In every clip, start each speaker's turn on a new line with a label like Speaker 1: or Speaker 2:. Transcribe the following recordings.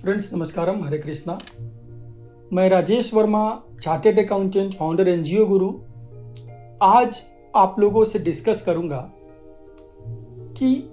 Speaker 1: Friends नमस्कारम, हरे कृष्णा। मैं Rajesh Verma, chartered accountant, founder NGO गुरु। आज आप लोगों से डिस्कस करूंगा कि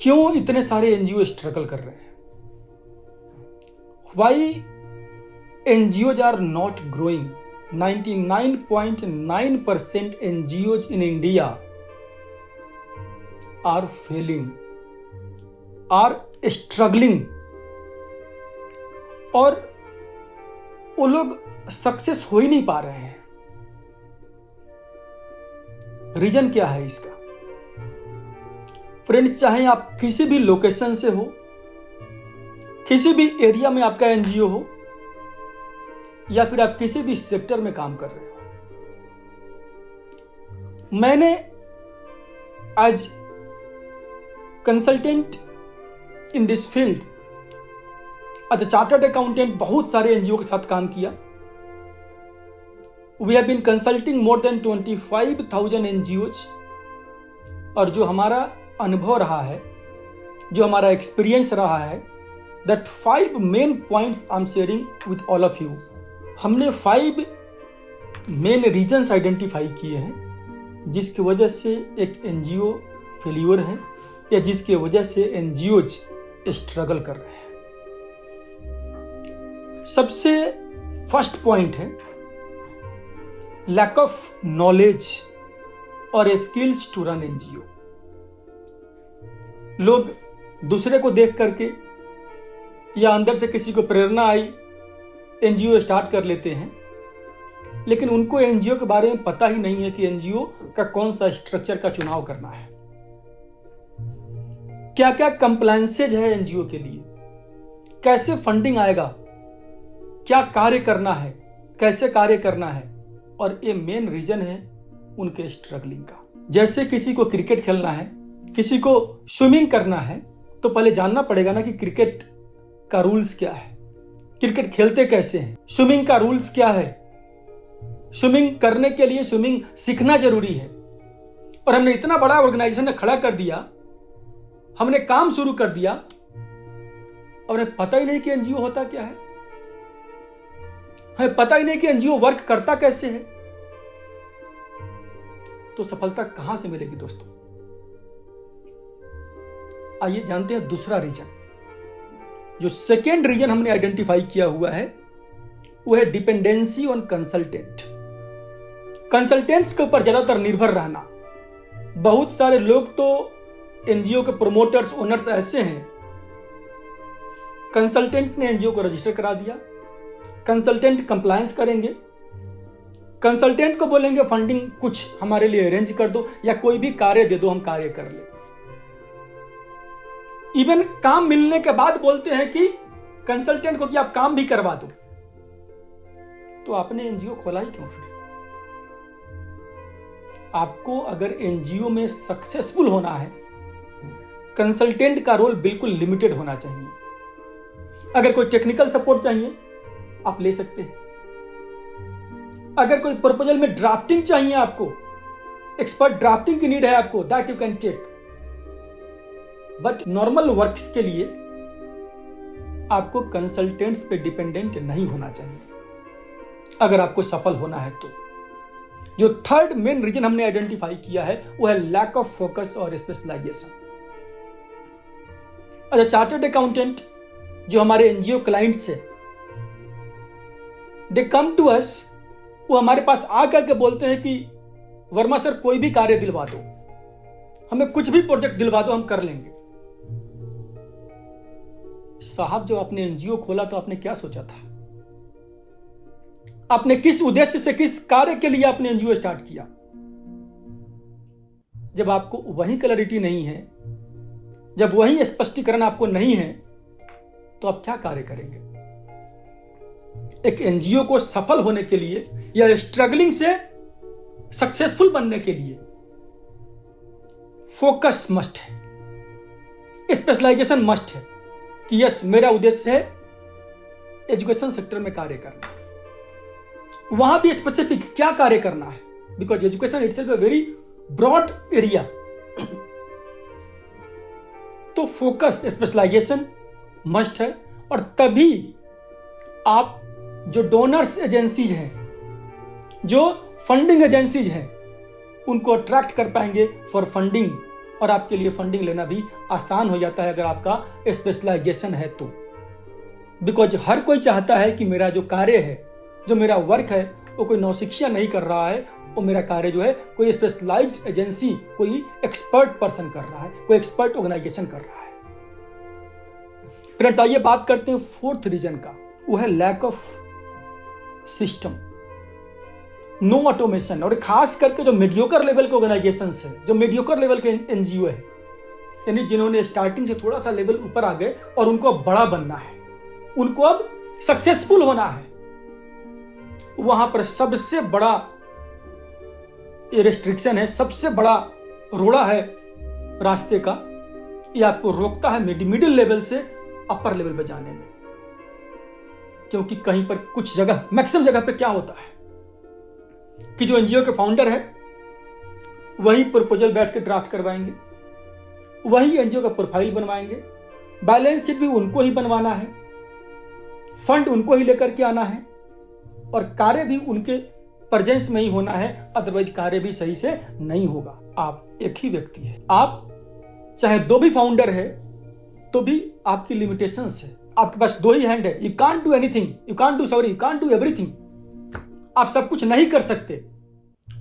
Speaker 1: क्यों इतने सारे एनजीओ स्ट्रगल कर रहे हैं। Why NGOs are not growing. 99.9% NGOs in India are failing, are struggling, और वो लोग सक्सेस हो ही नहीं पा रहे हैं। रीजन क्या है इसका? फ्रेंड्स, चाहे आप किसी भी लोकेशन से हो, किसी भी एरिया में आपका एनजीओ हो, या फिर आप किसी भी सेक्टर में काम कर रहे हो, मैंने आज consultant in this field as a chartered accountant बहुत सारे एनजीओ के साथ काम किया। We have been consulting more than 25,000 NGOs. और जो हमारा अनुभव रहा है, जो हमारा एक्सपीरियंस रहा है, that 5 main points I am sharing with all of you. हमने 5 मेन रीजन्स आइडेंटिफाई किए हैं जिसकी वजह से एक एनजीओ फेल्यूर है, या जिसकी वजह से एनजीओज स्ट्रगल कर रहे हैं। सबसे फर्स्ट पॉइंट है लैक ऑफ नॉलेज और स्किल्स टू रन एनजीओ। लोग दूसरे को देख करके या अंदर से किसी को प्रेरणा आई एनजीओ स्टार्ट कर लेते हैं, लेकिन उनको एनजीओ के बारे में पता ही नहीं है कि एनजीओ का कौन सा स्ट्रक्चर का चुनाव करना है, क्या क्या कंप्लायंसेज है एनजीओ के लिए, कैसे फंडिंग आएगा, क्या कार्य करना है, कैसे कार्य करना है। और ये मेन रीजन है उनके स्ट्रगलिंग का। जैसे किसी को क्रिकेट खेलना है, किसी को स्विमिंग करना है, तो पहले जानना पड़ेगा ना कि क्रिकेट का रूल्स क्या है, क्रिकेट खेलते कैसे हैं, स्विमिंग का रूल्स क्या है। स्विमिंग करने के लिए स्विमिंग सीखना जरूरी है। और हमने इतना बड़ा ऑर्गेनाइजेशन खड़ा कर दिया, हमने काम शुरू कर दिया, और हमें पता ही नहीं कि एनजीओ होता क्या है, हमें पता ही नहीं कि एनजीओ वर्क करता कैसे है। तो सफलता कहां से मिलेगी दोस्तों? आइए जानते हैं दूसरा रीजन। जो सेकेंड रीजन हमने आइडेंटिफाई किया हुआ है वो है डिपेंडेंसी ऑन कंसल्टेंट। कंसल्टेंट्स के ऊपर ज्यादातर निर्भर रहना। बहुत सारे लोग तो एनजीओ के प्रोमोटर्स, ओनर्स ऐसे हैं, कंसल्टेंट ने एनजीओ को रजिस्टर करा दिया, कंसल्टेंट कंप्लायंस करेंगे, कंसल्टेंट को बोलेंगे फंडिंग कुछ हमारे लिए अरेंज कर दो, या कोई भी कार्य दे दो, हम कार्य कर ले। इवन काम मिलने के बाद बोलते हैं कि कंसल्टेंट को कि आप काम भी करवा दो। तो आपने एनजीओ खोला ही क्यों? फिर आपको अगर एनजीओ में सक्सेसफुल होना है, कंसल्टेंट का रोल बिल्कुल लिमिटेड होना चाहिए। अगर कोई टेक्निकल सपोर्ट चाहिए आप ले सकते हैं। अगर कोई प्रपोजल में ड्राफ्टिंग चाहिए, आपको एक्सपर्ट ड्राफ्टिंग की नीड है आपको, that you can take. But normal works के लिए आपको कंसल्टेंट्स पे डिपेंडेंट नहीं होना चाहिए अगर आपको सफल होना है तो। जो थर्ड मेन रीजन हमने आइडेंटिफाई किया है वो है लैक ऑफ फोकस और स्पेशलाइजेशन। अच्छा, चार्टर्ड अकाउंटेंट जो हमारे एनजीओ क्लाइंट्स है, दे कम टू अस, वो हमारे पास आकर के बोलते हैं कि वर्मा सर कोई भी कार्य दिलवा दो, हमें कुछ भी प्रोजेक्ट दिलवा दो, हम कर लेंगे। साहब, जब आपने एनजीओ खोला तो आपने क्या सोचा था? आपने किस उद्देश्य से, किस कार्य के लिए आपने एनजीओ स्टार्ट किया? जब आपको वही क्लैरिटी नहीं है, जब वही स्पष्टीकरण आपको नहीं है, तो आप क्या कार्य करेंगे? एक एनजीओ को सफल होने के लिए या स्ट्रगलिंग से सक्सेसफुल बनने के लिए फोकस मस्ट है, स्पेशलाइजेशन मस्ट है कि यस, मेरा उद्देश्य है एजुकेशन सेक्टर में कार्य करना। वहां भी स्पेसिफिक क्या कार्य करना है, because education itself a very broad area. तो फोकस, स्पेशलाइजेशन मस्ट है और तभी आप जो डोनर्स एजेंसीज हैं, जो फंडिंग एजेंसीज हैं, उनको अट्रैक्ट कर पाएंगे फॉर फंडिंग, और आपके लिए फंडिंग लेना भी आसान हो जाता है अगर आपका स्पेशलाइजेशन है तो। बिकॉज हर कोई चाहता है कि मेरा जो कार्य है, जो मेरा वर्क है, वो कोई नौशिक्षा नहीं कर रहा है, वो मेरा कार्य जो है कोई स्पेशलाइज्ड एजेंसी, कोई एक्सपर्ट पर्सन कर रहा है, कोई एक्सपर्ट ऑर्गेनाइजेशन कर रहा है। फ्रेंड्स, आइए बात करते हैं फोर्थ रीजन का, वो है lack of system, no automation. और खास करके जो मीडियोकर लेवल के ऑर्गेनाइजेशंस है, जो मीडियोकर लेवल के एनजीओ है, यानी जिन्होंने स्टार्टिंग से थोड़ा सा लेवल ऊपर आ गए और उनको अब बड़ा बनना है, उनको अब सक्सेसफुल होना है, वहां पर सबसे बड़ा ये रेस्ट्रिक्शन है, सबसे बड़ा रोड़ा है रास्ते का, ये आपको रोकता है मिडिल लेवल से अपर लेवल पे जाने में। क्योंकि कहीं पर कुछ जगह, मैक्सिमम जगह पे क्या होता है कि जो एनजीओ के फाउंडर है वही प्रपोजल बैठ के ड्राफ्ट करवाएंगे, वही एनजीओ का प्रोफाइल बनवाएंगे, बैलेंस शीट भी उनको ही बनवाना है, फंड उनको ही लेकर के आना है, और कार्य भी उनके प्रेजेंस में ही होना है, अदरवाइज कार्य भी सही से नहीं होगा। आप एक ही व्यक्ति है, आप चाहे दो भी फाउंडर है तो भी आपकी लिमिटेशंस है, आपके पास दो ही हैंड है, you can't do anything, you can't do everything, आप सब कुछ नहीं कर सकते।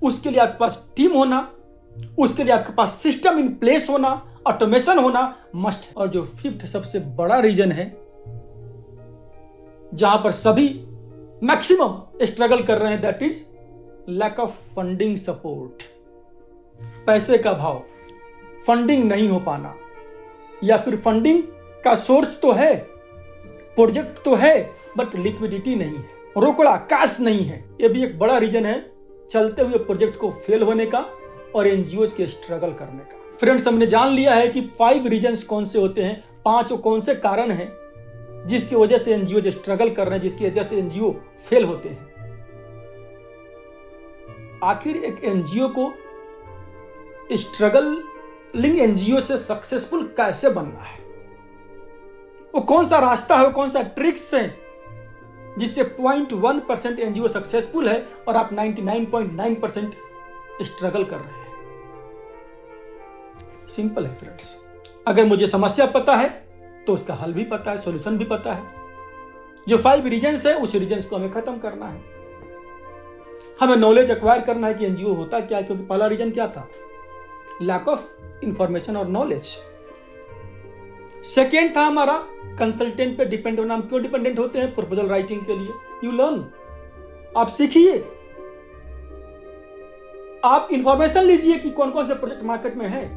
Speaker 1: उसके लिए आपके पास टीम होना, उसके लिए आपके पास सिस्टम इन प्लेस होना, ऑटोमेशन होना मस्ट है। और जो फिफ्थ सबसे बड़ा रीजन है जहां पर सभी मैक्सिमम स्ट्रगल कर रहे हैं, that is lack of funding support, पैसे का भाव, फंडिंग नहीं हो पाना, या फिर फंडिंग का सोर्स तो है, प्रोजेक्ट तो है, बट लिक्विडिटी नहीं है, रोकड़ा कैश नहीं है। यह भी एक बड़ा रीजन है चलते हुए प्रोजेक्ट को फेल होने का और एनजीओज के स्ट्रगल करने का। फ्रेंड्स, हमने जान लिया है कि 5 रीजन्स कौन से होते हैं, 5 कौन से कारण हैं जिसकी वजह से एनजीओ स्ट्रगल कर रहे हैं, जिसकी वजह से एनजीओ फेल होते हैं। आखिर एक एनजीओ को स्ट्रगलिंग एनजीओ से सक्सेसफुल कैसे बनना है, वो कौन सा रास्ता है, वो कौन सा ट्रिक्स है जिससे 0.1% एनजीओ सक्सेसफुल है और आप 99.9% स्ट्रगल कर रहे हैं। सिंपल है फ्रेंड्स, अगर मुझे समस्या पता है तो उसका हल भी पता है, सॉल्यूशन भी पता है। जो 5 रीजन्स है उस रीजन्स को हमें खत्म करना है, हमें नॉलेज एक्वायर करना है कि एनजीओ होता क्या है। क्योंकि पहला रीजन क्या था, लैक ऑफ इंफॉर्मेशन और नॉलेज। सेकेंड था हमारा कंसल्टेंट पे डिपेंड होना। हम क्यों डिपेंडेंट होते हैं, प्रपोजल राइटिंग के लिए। यू लर्न, आप सीखिए, आप इंफॉर्मेशन लीजिए कि कौन कौन से प्रोजेक्ट मार्केट में है,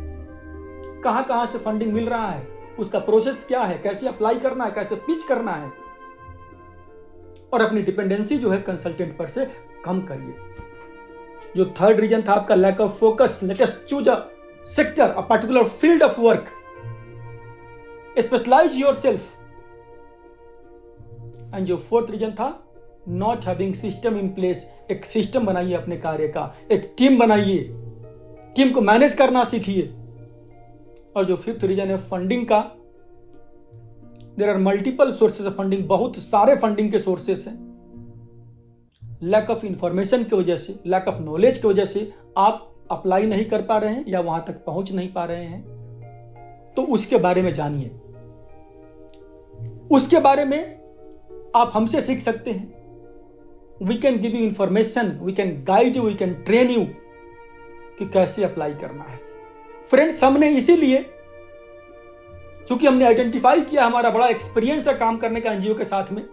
Speaker 1: कहां कहां से फंडिंग मिल रहा है, उसका प्रोसेस क्या है, कैसे अप्लाई करना है, कैसे पिच करना है, और अपनी डिपेंडेंसी जो है कंसल्टेंट पर से कम करिए। जो थर्ड रीजन था आपका lack of focus, let us choose a sector, a particular field of work, specialise yourself. And जो फोर्थ रीजन था not having system in place, एक सिस्टम बनाइए अपने कार्य का, एक टीम बनाइए, टीम को मैनेज करना सीखिए। और जो फिफ्थ रीजन है फंडिंग का, there are multiple sources of funding, बहुत सारे फंडिंग के सोर्सेस हैं। लैक ऑफ इंफॉर्मेशन की वजह से, लैक ऑफ नॉलेज की वजह से आप अप्लाई नहीं कर पा रहे हैं या वहां तक पहुंच नहीं पा रहे हैं, तो उसके बारे में जानिए, उसके बारे में आप हमसे सीख सकते हैं। We can give you information, we can guide you, we can train you कि कैसे अप्लाई करना है। फ्रेंड्स, हमने इसीलिए, चूंकि हमने आइडेंटिफाई किया, हमारा बड़ा एक्सपीरियंस है काम करने का एनजीओ के साथ में,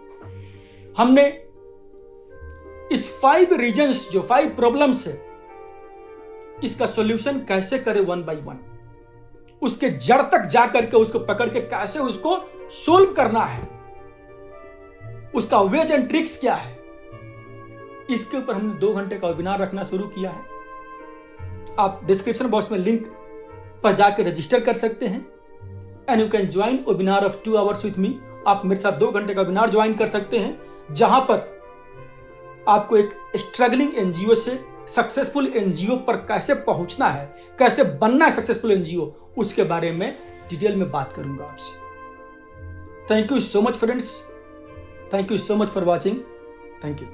Speaker 1: हमने इस 5 रीजन्स, जो 5 प्रॉब्लम्स है, इसका सॉल्यूशन कैसे करें 1 by 1, उसके जड़ तक जाकर के उसको पकड़ के कैसे उसको सोल्व करना है, उसका वेज एंड ट्रिक्स क्या है, इसके ऊपर हमने 2 घंटे का वेबिनार रखना शुरू किया है। आप डिस्क्रिप्शन बॉक्स में लिंक पर जाकर रजिस्टर कर सकते हैं and you can join webinar of 2 hours with me. आप मेरे साथ 2 घंटे का वेबिनार ज्वाइन कर सकते हैं, जहां पर आपको एक स्ट्रगलिंग एनजीओ से सक्सेसफुल एनजीओ पर कैसे पहुंचना है, कैसे बनना है सक्सेसफुल एनजीओ, उसके बारे में डिटेल में बात करूंगा आपसे। Thank you so much friends, thank you so much for watching, thank you.